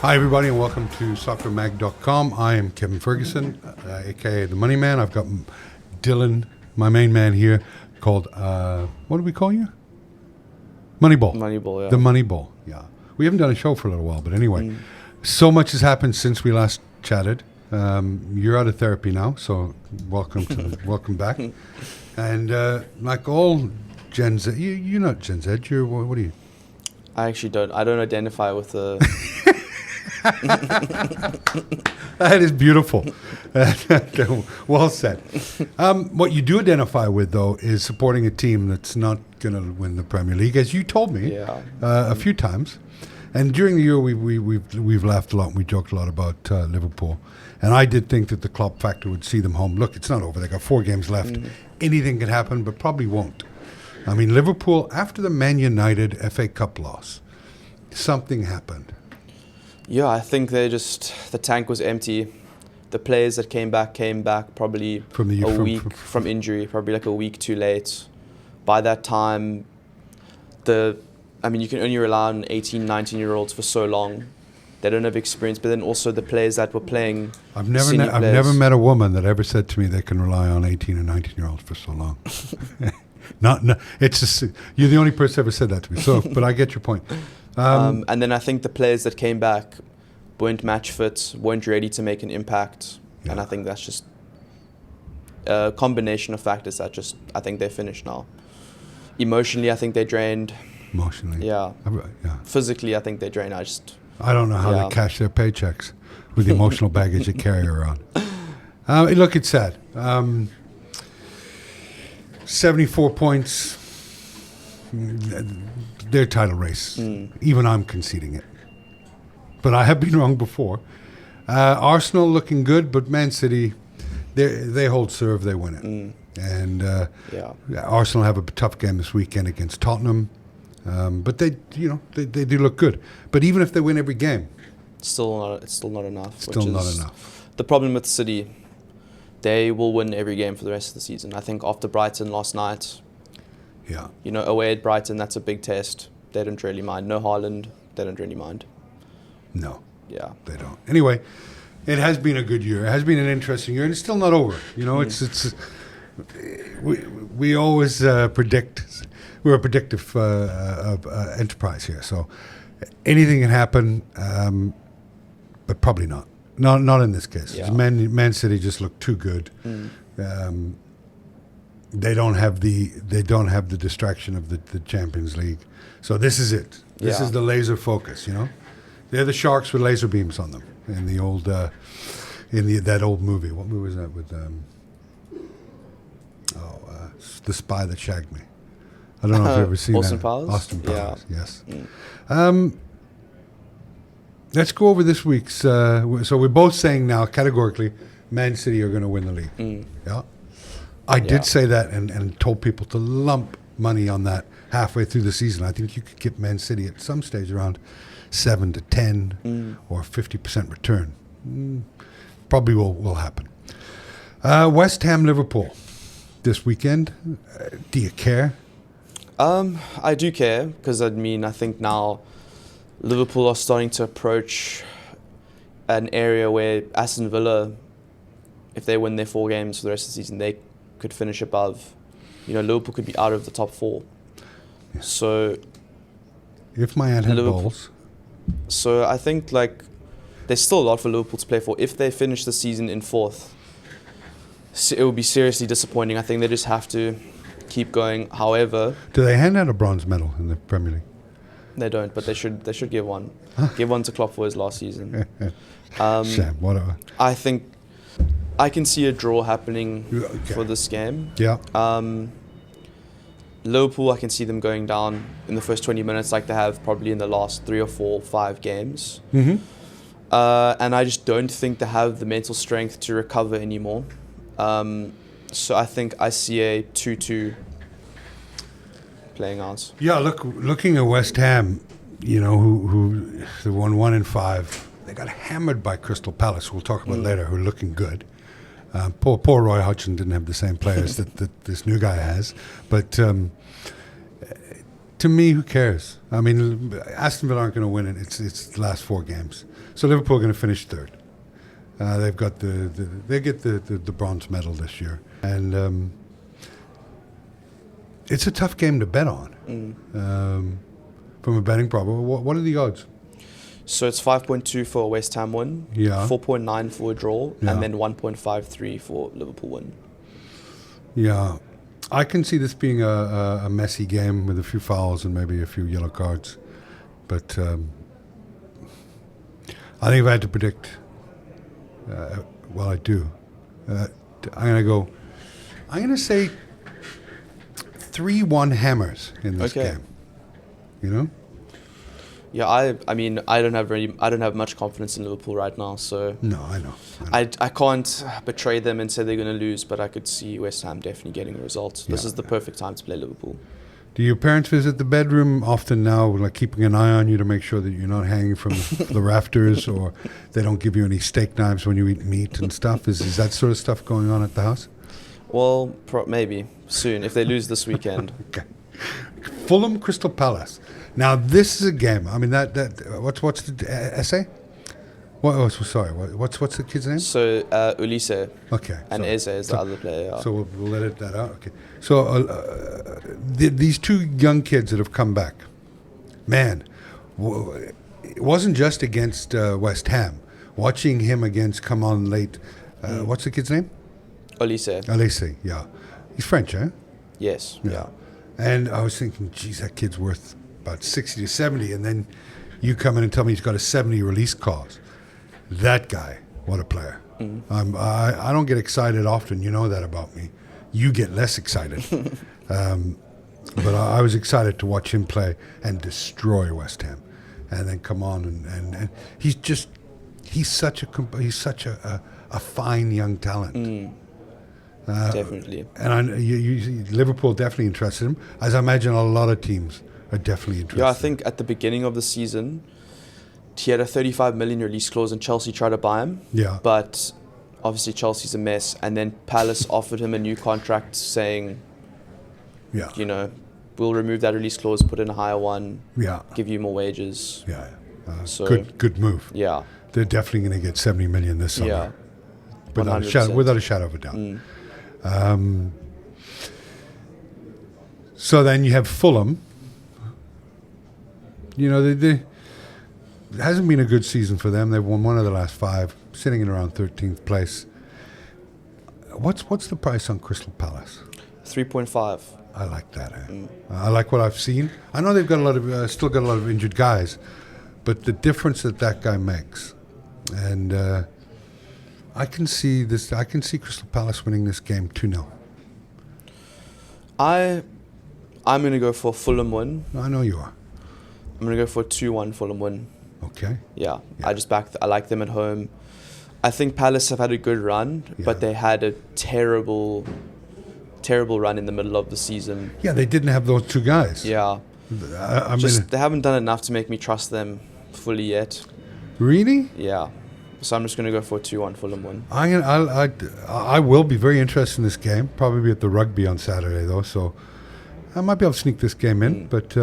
Hi everybody and welcome to soccermag.com. I am Kevin Ferguson, aka the Moneyman. I've got Dylan, my main man here, called, what do we call you? Moneyball. Moneyball, yeah. The Moneyball, yeah. We haven't done a show for a little while, but anyway. So much has happened since we last chatted. You're out of therapy now, so welcome back. And like all Gen Z, you're not Gen Z, you're, what are you? I actually don't identify with the... That is beautiful. Well said. What you do identify with, though, is supporting a team that's not going to win the Premier League, as you told me a few times. And during the year, we've laughed a lot and we joked a lot about Liverpool. And I did think that the Klopp factor would see them home. Look, it's not over. They got 4 games left. Anything can happen, but probably won't. I mean, Liverpool, after the Man United FA Cup loss, something happened. Yeah, I think the tank was empty. The players that came back probably a week from injury, probably like a week too late. By that time, you can only rely on 18, 19-year-olds for so long. They don't have experience, but then also the players that were playing. I've never met a woman that ever said to me they can rely on 18 and 19-year-olds for so long. No, it's just you're the only person who ever said that to me. So, but I get your point. And then I think the players that came back weren't match fit, weren't ready to make an impact, and I think that's just a combination of factors that I think they're finished now. Emotionally, I think they're drained. Emotionally, yeah. Physically, I think they're drained. I don't know how they cash their paychecks with the emotional baggage they carry around. Look, it's sad. 74 points. Their title race. Even I'm conceding it. But I have been wrong before. Arsenal looking good, but Man City, they hold serve, they win it. And Arsenal have a tough game this weekend against Tottenham. But they do look good. But even if they win every game, it's still not enough. Still not enough. The problem with City, they will win every game for the rest of the season. I think after Brighton last night, away at Brighton, that's a big test. They don't really mind. No Haaland, they don't really mind. No. Yeah. They don't. Anyway, it has been a good year. It has been an interesting year, and it's still not over. It's we always predict. We're a predictive enterprise here, so anything can happen, but probably not. Not in this case. Yeah. Man City just look too good. They don't have the distraction of the Champions League. So this is it. This is the laser focus. They're the sharks with laser beams on them in the old that old movie. What movie was that with? The Spy That Shagged Me. I don't know if you've ever seen Austin that. Powers? Austin Powers. Yes. Let's go over this week's. So we're both saying now categorically, Man City are going to win the league. Yeah. I did say that and told people to lump money on that halfway through the season. I think you could get Man City at some stage around 7 to 10 or 50% return. Probably will happen. West Ham Liverpool this weekend. Do you care? I do care because I think now Liverpool are starting to approach an area where Aston Villa, if they win their 4 games for the rest of the season, they could finish above. Liverpool could be out of the top 4. Yeah. So, if my aunt had balls. So I think there's still a lot for Liverpool to play for. If they finish the season in 4th, it would be seriously disappointing. I think they just have to keep going. However, do they hand out a bronze medal in the Premier League? They don't, but they should give one. Give one to Klopp for his last season. Sam, whatever. I think I can see a draw happening for this game. Yeah. Liverpool, I can see them going down in the first 20 minutes like they have probably in the last 3 or 4, 5 games. And I just don't think they have the mental strength to recover anymore. So I think I see a 2-2 playing out. Yeah, looking at West Ham, who they won 1-5. They got hammered by Crystal Palace, we'll talk about later, who are looking good. Poor Roy Hodgson didn't have the same players that this new guy has. But To me, who cares? I mean, Aston Villa aren't going to win it. It's the last 4 games. So Liverpool are going to finish third. They've got they get the bronze medal this year, and it's a tough game to bet on. From a betting problem, what are the odds? So it's 5.2 for a West Ham win, 4.9 for a draw, and then 1.53 for Liverpool win. Yeah, I can see this being a messy game with a few fouls and maybe a few yellow cards. But I think if I had to predict, I do. I'm going to say 3-1 Hammers in this game. You know? Yeah, I mean, I don't have much confidence in Liverpool right now, so no, I know. I can't betray them and say they're going to lose, but I could see West Ham definitely getting a result. This is the perfect time to play Liverpool. Do your parents visit the bedroom often now, like keeping an eye on you to make sure that you're not hanging from the rafters, or they don't give you any steak knives when you eat meat and stuff? Is that sort of stuff going on at the house? Well, maybe soon if they lose this weekend. Okay. Fulham Crystal Palace. Now this is a game. I mean what's the essay? What's the kid's name? So Ulisse. Okay. And Eze is the other player. Yeah. So we'll edit that out. Okay. So these 2 young kids that have come back, man, it wasn't just against West Ham. Watching him against come on late. What's the kid's name? Ulisse. Yeah. He's French, eh? Yes. Yeah. And I was thinking, geez, that kid's worth about 60 to 70, and then you come in and tell me he's got a 70 release clause. That guy, what a player. I don't get excited often, you know that about me. You get less excited. But I was excited to watch him play and destroy West Ham, and then come on and he's such a fine young talent. Definitely. And Liverpool definitely interested him, as I imagine a lot of teams are definitely interested. Yeah, I think at the beginning of the season, he had a 35 million release clause and Chelsea tried to buy him. Yeah. But obviously Chelsea's a mess. And then Palace offered him a new contract saying, we'll remove that release clause, put in a higher one, give you more wages. Yeah. So good move. Yeah. They're definitely going to get 70 million this summer. Yeah. Without a shadow of a doubt. So then you have Fulham. You know, it hasn't been a good season for them. They've won 1 of the last 5, sitting at around 13th place. What's the price on Crystal Palace? 3.5. I like that. I like what I've seen. I know they've got still got a lot of injured guys, but the difference that guy makes, and I can see Crystal Palace winning this game 2-0. I'm going to go for Fulham win. I know you are. I'm going to go for a 2-1 Fulham win. Okay. Yeah. I like them at home. I think Palace have had a good run, but they had a terrible run in the middle of the season. Yeah, they didn't have those 2 guys. Yeah. They haven't done enough to make me trust them fully yet. Really? Yeah. So I'm just going to go for a 2-1 Fulham win. I will be very interested in this game. Probably be at the rugby on Saturday, though, so I might be able to sneak this game in. But,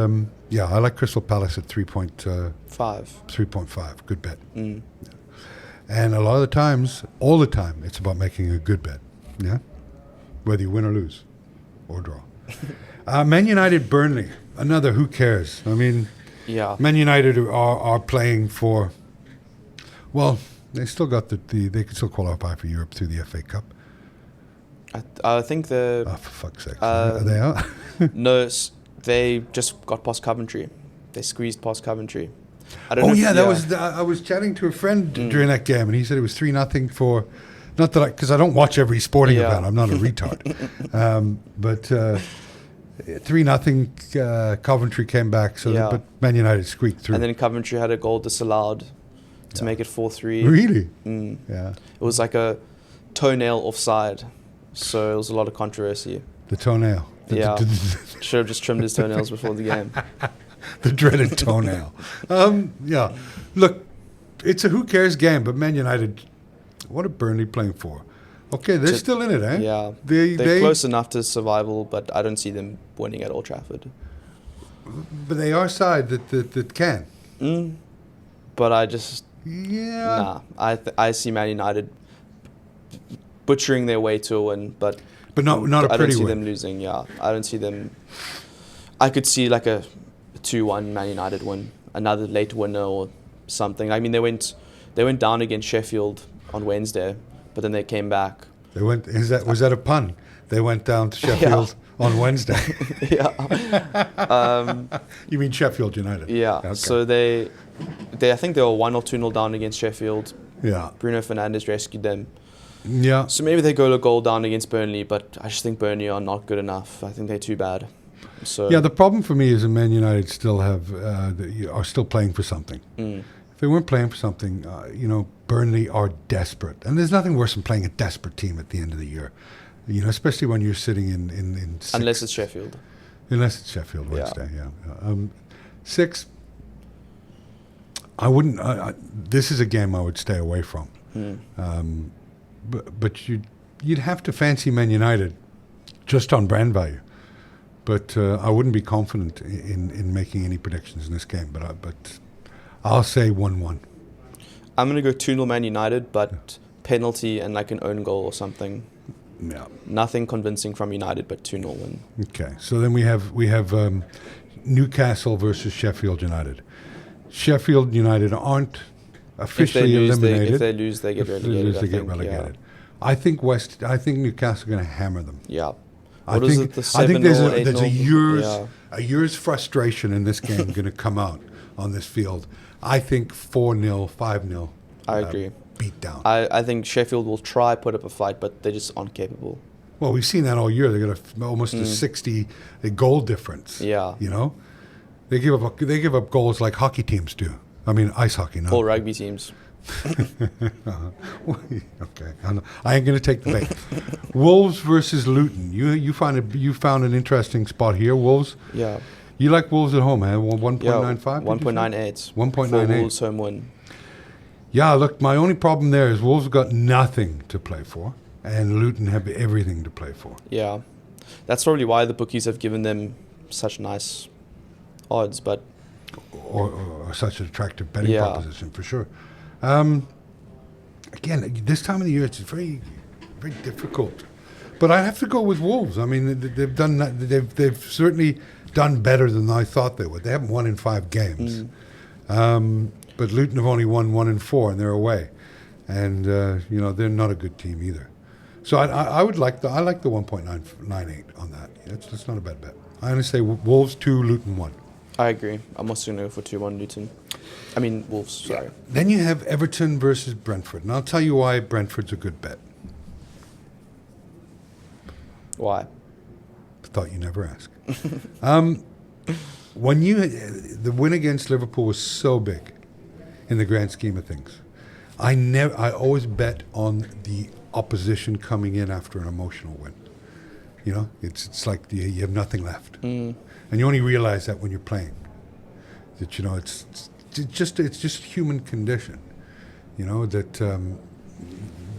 I like Crystal Palace at 3.5. 3.5. Good bet. And a lot of the times, all the time, it's about making a good bet. Yeah? Whether you win or lose or draw. Man United, Burnley. Another who cares? I mean, Man United are playing for, well, they still got they can still qualify for Europe through the FA Cup. I think for fuck's sake. Are they out? No, they just got past Coventry. They squeezed past Coventry. I was chatting to a friend during that game, and he said it was 3-0 for, not that because I don't watch every sporting event. I'm not a retard. But 3-0 Coventry came back, but Man United squeaked through. And then Coventry had a goal disallowed to make it 4-3. Really? Yeah. It was like a toenail offside, so it was a lot of controversy. The toenail. Should have just trimmed his toenails before the game. The dreaded toenail. Look, it's a who cares game, but Man United, what are Burnley playing for? Okay, they're still in it, eh? Yeah. They're close enough to survival, but I don't see them winning at Old Trafford. But they are a side that can. But I just... Yeah. Nah. I see Man United butchering their way to a win, but not a pretty win. I don't see them losing, yeah. I don't see them... I could see like a 2-1 Man United win, another late winner or something. I mean, they went down against Sheffield on Wednesday, but then they came back. Was that a pun? They went down to Sheffield on Wednesday. Yeah. You mean Sheffield United? Yeah. Okay. So they I think they were 1 or 2-0 down against Sheffield. Yeah. Bruno Fernandes rescued them. Yeah. So maybe they go a goal down against Burnley, but I just think Burnley are not good enough. I think they're too bad. So yeah, the problem for me is that Man United still are still playing for something. If they weren't playing for something, Burnley are desperate, and there's nothing worse than playing a desperate team at the end of the year. Especially when you're sitting in sixth. Unless it's Sheffield. Unless it's Sheffield Wednesday, yeah. 6. I wouldn't. This is a game I would stay away from. But you'd have to fancy Man United just on brand value. But I wouldn't be confident in making any predictions in this game. But I'll say 1-1. I'm going to go 2-0 Man United, but penalty and like an own goal or something. Yeah. Nothing convincing from United, but 2-0 win. Okay. So then we have Newcastle versus Sheffield United. Sheffield United aren't officially eliminated. If they lose, they get relegated. Yeah. I think Newcastle are going to hammer them. Yeah. I think there's a year's frustration in this game going to come out on this field. I think 4-0, 5-0. I agree. Beat down. I think Sheffield will try put up a fight, but they just aren't capable. Well, we've seen that all year. They got almost a 60 goal difference. Yeah. They give up goals like hockey teams do. I mean, ice hockey, no. Or rugby teams. Okay, I ain't going to take the bait. Wolves versus Luton. You found an interesting spot here. Wolves. Yeah. You like Wolves at home, huh? 1.95. 1.98. 1.98. Wolves home win. Yeah. Look, my only problem there is Wolves have got nothing to play for, and Luton have everything to play for. Yeah, that's probably why the bookies have given them such nice odds, but or such an attractive betting proposition for sure. Again, this time of the year it's very, very difficult. But I have to go with Wolves. I mean, they've done that. They've certainly done better than I thought they would. They haven't won in 5 games, but Luton have only won 1 in 4, and they're away. And they're not a good team either. So I like the 1.98 on that. That's not a bad bet. I'm going to say Wolves 2, Luton 1. I agree. I'm also going to go for 2-1 Luton. I mean, Wolves, sorry. Yeah. Then you have Everton versus Brentford. And I'll tell you why Brentford's a good bet. Why? Thought you never ask. The win against Liverpool was so big in the grand scheme of things. I always bet on the opposition coming in after an emotional win. It's like you have nothing left. And you only realize that when you're playing. That it's just human condition.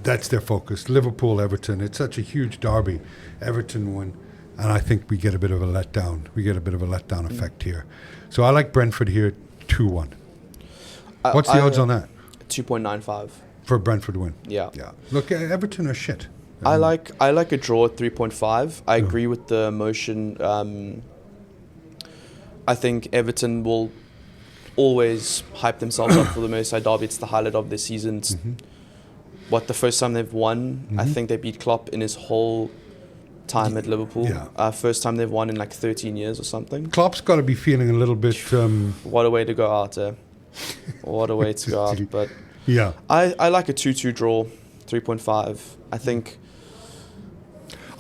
That's their focus. Liverpool, Everton. It's such a huge derby. Everton won, and I think we get a bit of a letdown. We get a bit of a letdown effect here. So I like Brentford here 2-1. What's the odds on that? 2.95 for a Brentford win. Yeah. Look, Everton are shit. I like a draw at 3.5. I agree with the motion. I think Everton will always hype themselves up for the Merseyside derby. It's the highlight of their season. It's the first time they've won. I think they beat Klopp in his whole time at Liverpool. Yeah. First time they've won in like 13 years or something. Klopp's got to be feeling a little bit... What a way to go out, What a way to go out. But yeah, I like a 2-2 draw, 3.5. I think...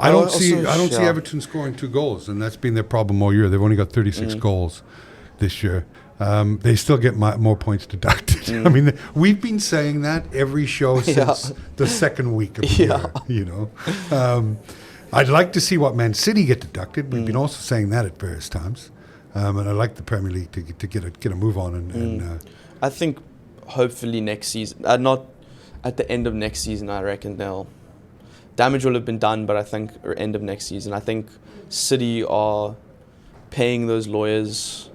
I don't see Everton scoring 2 goals, and that's been their problem all year. They've only got 36 goals this year. They still get more points deducted. I mean, we've been saying that every show since the second week of the year. I'd like to see what Man City get deducted. We've been also saying that at various times, and I'd like the Premier League to get a move on. And I think hopefully next season, not at the end of next season, I reckon damage will have been done, but I think end of next season. I think City are paying those lawyers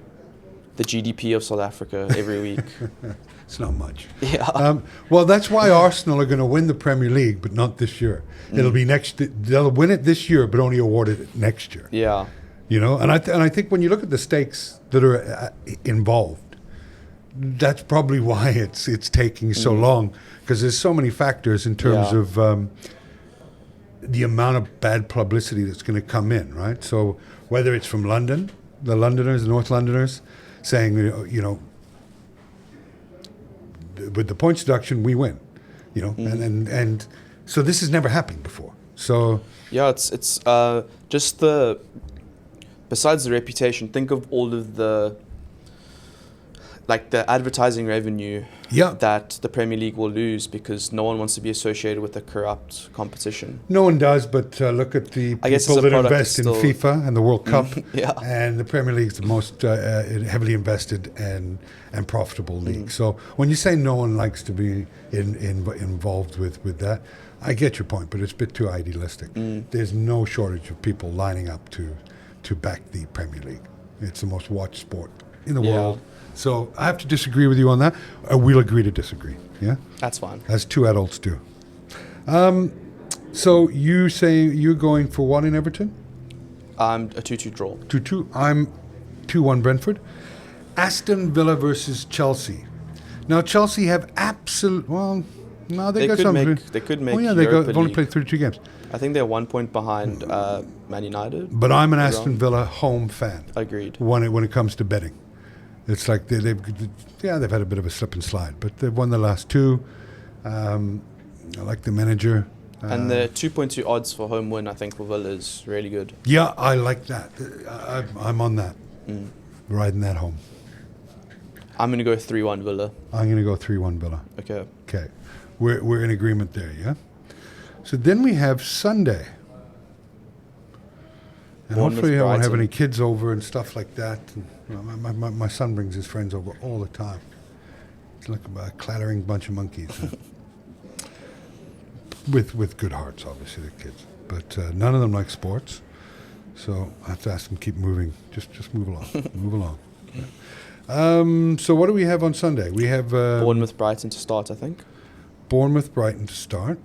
the GDP of South Africa every week. It's not much. Yeah. Well, that's why Arsenal are going to win the Premier League, but not this year. It'll be next. They'll win it this year, but only awarded it next year. Yeah. You know, and I think when you look at the stakes that are involved, that's probably why it's taking so long, because there's so many factors in terms of the amount of bad publicity that's going to come in, right? So whether it's from London, the Londoners, the North Londoners, saying, you know, with the points deduction, we win, you know, and so this has never happened before. So yeah, it's just besides the reputation, think of all of the advertising revenue that the Premier League will lose because no one wants to be associated with a corrupt competition. No one does, but look at the people that invest in FIFA and the World Cup, and the Premier League is the most heavily invested and profitable league. So when you say no one likes to be involved with that, I get your point, but it's a bit too idealistic. There's no shortage of people lining up to back the Premier League. It's the most watched sport in the world. So I have to disagree with you on that. We'll agree to disagree. Yeah, that's fine. As two adults do. So you say you're going for what in Everton? A 2-2 draw. 2-2. I'm 2-1 Brentford. Aston Villa versus Chelsea. Now Chelsea have they got something. They could make. Oh yeah, they've only played 32 games. I think they're 1 point behind Man United. But I'm an Aston Villa home fan. Agreed. When it comes to betting. It's like they've had a bit of a slip and slide, but they've won the last two. I like the manager. And the 2.2 odds for home win, I think, for Villa is really good. Yeah, I like that. I'm on that. Riding that home. I'm going to go 3-1 Villa. I'm going to go 3-1 Villa. Okay. We're in agreement there, yeah? So then we have Sunday. And hopefully I won't have any kids over and stuff like that. And my son brings his friends over all the time. It's like a clattering bunch of monkeys. With good hearts, obviously, the kids. But none of them like sports. So I have to ask them to keep moving. Just move along. Move along. So what do we have on Sunday? We have... Bournemouth, Brighton to start, I think. Bournemouth, Brighton to start.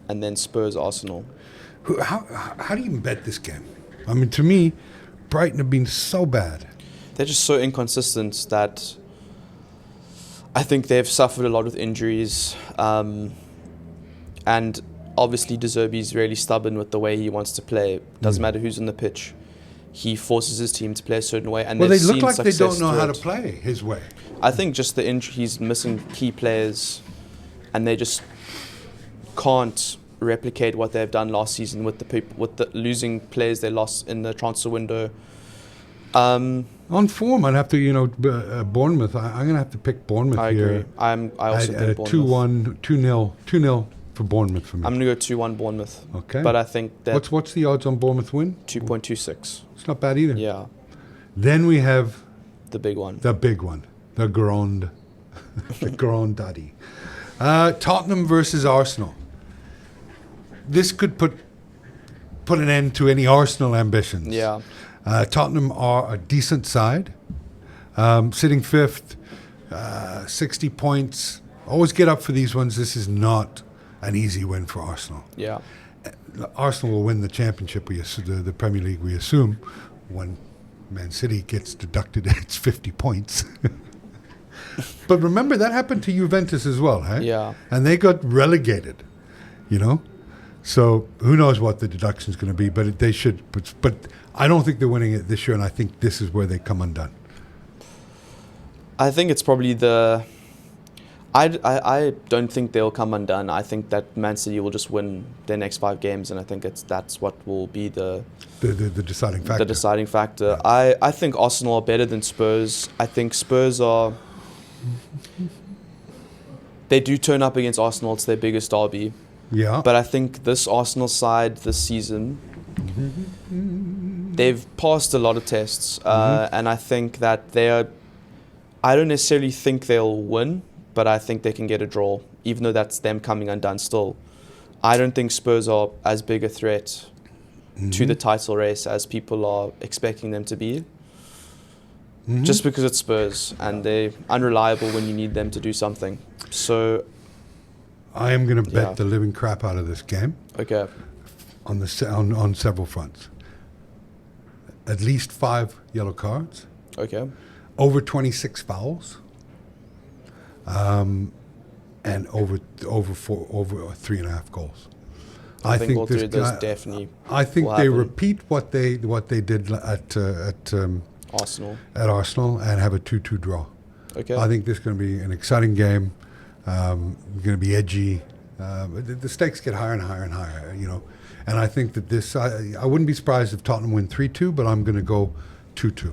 And then Spurs, Arsenal. How do you even bet this game? I mean, to me, Brighton have been so bad. They're just so inconsistent that I think they've suffered a lot with injuries. And obviously, De Zerbi's really stubborn with the way he wants to play. Doesn't matter who's on the pitch. He forces his team to play a certain way. And they look like they don't know how to play his way. I think just the injury, he's missing key players, and they just can't replicate what they've done last season with the losing players they lost in the transfer window. On form, I'd have to, Bournemouth. I'm going to have to pick Bournemouth here. I agree. I also think Bournemouth. 2-0 for Bournemouth for me. I'm going to go 2-1 Bournemouth. Okay. But I think that... What's the odds on Bournemouth win? 2.26. It's not bad either. Yeah. Then we have... The big one. The Grand Daddy. Tottenham versus Arsenal. This could put an end to any Arsenal ambitions. Yeah. Tottenham are a decent side, sitting fifth, 60 points. Always get up for these ones. This is not an easy win for Arsenal. Yeah. Arsenal will win the championship, the Premier League, we assume, when Man City gets deducted its 50 points. But remember, that happened to Juventus as well, right? Yeah. And they got relegated, So who knows what the deduction is going to be, but they should. But I don't think they're winning it this year, and I think this is where they come undone. I think it's probably I don't think they'll come undone. I think that Man City will just win their next 5 games, and I think that's what will be the deciding factor. The deciding factor. Yeah. I think Arsenal are better than Spurs. I think Spurs are... They do turn up against Arsenal. It's their biggest derby. Yeah. But I think this Arsenal side this season, they've passed a lot of tests. And I think that I don't necessarily think they'll win, but I think they can get a draw, even though that's them coming undone still. I don't think Spurs are as big a threat to the title race as people are expecting them to be. Just because it's Spurs and they're unreliable when you need them to do something. So I am going to bet the living crap out of this game. Okay. On several fronts. At least 5 yellow cards. Okay. Over 26 fouls. And over 3.5 goals. I think all three of those definitely. I think they repeat what they did at Arsenal. At Arsenal and have a 2-2 draw. Okay. I think this is going to be an exciting game. Going to be edgy. The stakes get higher and higher and higher, you know. And I think that this, I wouldn't be surprised if Tottenham win 3-2, but I'm going to go 2-2.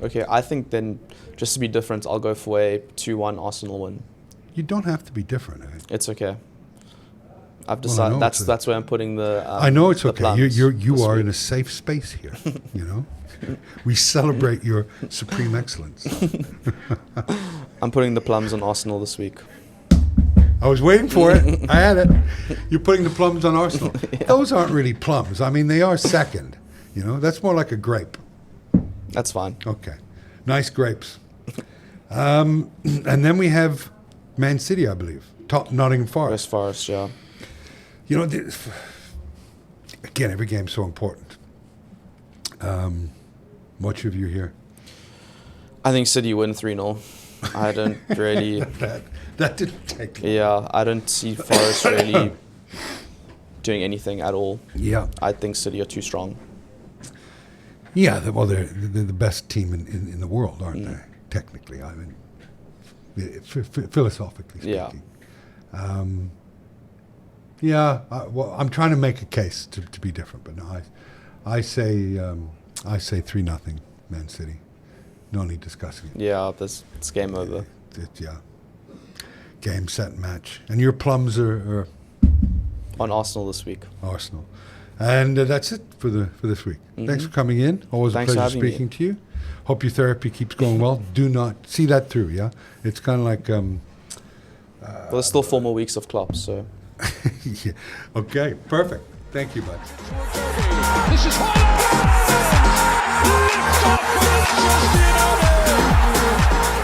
Okay, I think then, just to be different, I'll go for a 2-1 Arsenal win. You don't have to be different. It's okay. I've decided that's where I'm putting the. I know it's okay. You are week. In a safe space here. You know, we celebrate your supreme excellence. I'm putting the plums on Arsenal this week. I was waiting for it. I had it. You're putting the plums on Arsenal. Yeah. Those aren't really plums. I mean, they are second. You know, that's more like a grape. That's fine. Okay, nice grapes. And then we have Man City, I believe. Nottingham Forest. West Forest, yeah. You know, again, every game's so important. What's your view here? I think City win 3-0. I don't really... that didn't take long. Yeah, I don't see Forest really doing anything at all. Yeah. I think City are too strong. Yeah, they're the best team in the world, aren't they? Technically, I mean, philosophically speaking. Yeah. Well, I'm trying to make a case to be different, but no, I say 3-0 Man City. No need discussing it. Yeah, it's game over. Yeah. Game, set, match. And your plums are on Arsenal this week. Arsenal. And that's it for this week. Thanks for coming in. Always a pleasure speaking to you. Hope your therapy keeps going well. Do not see that through, yeah? It's kind of like... well, there's still 4 more weeks of Klopp, so... Yeah. Okay, perfect. Thank you, bud. This is Lift off for Manchester United!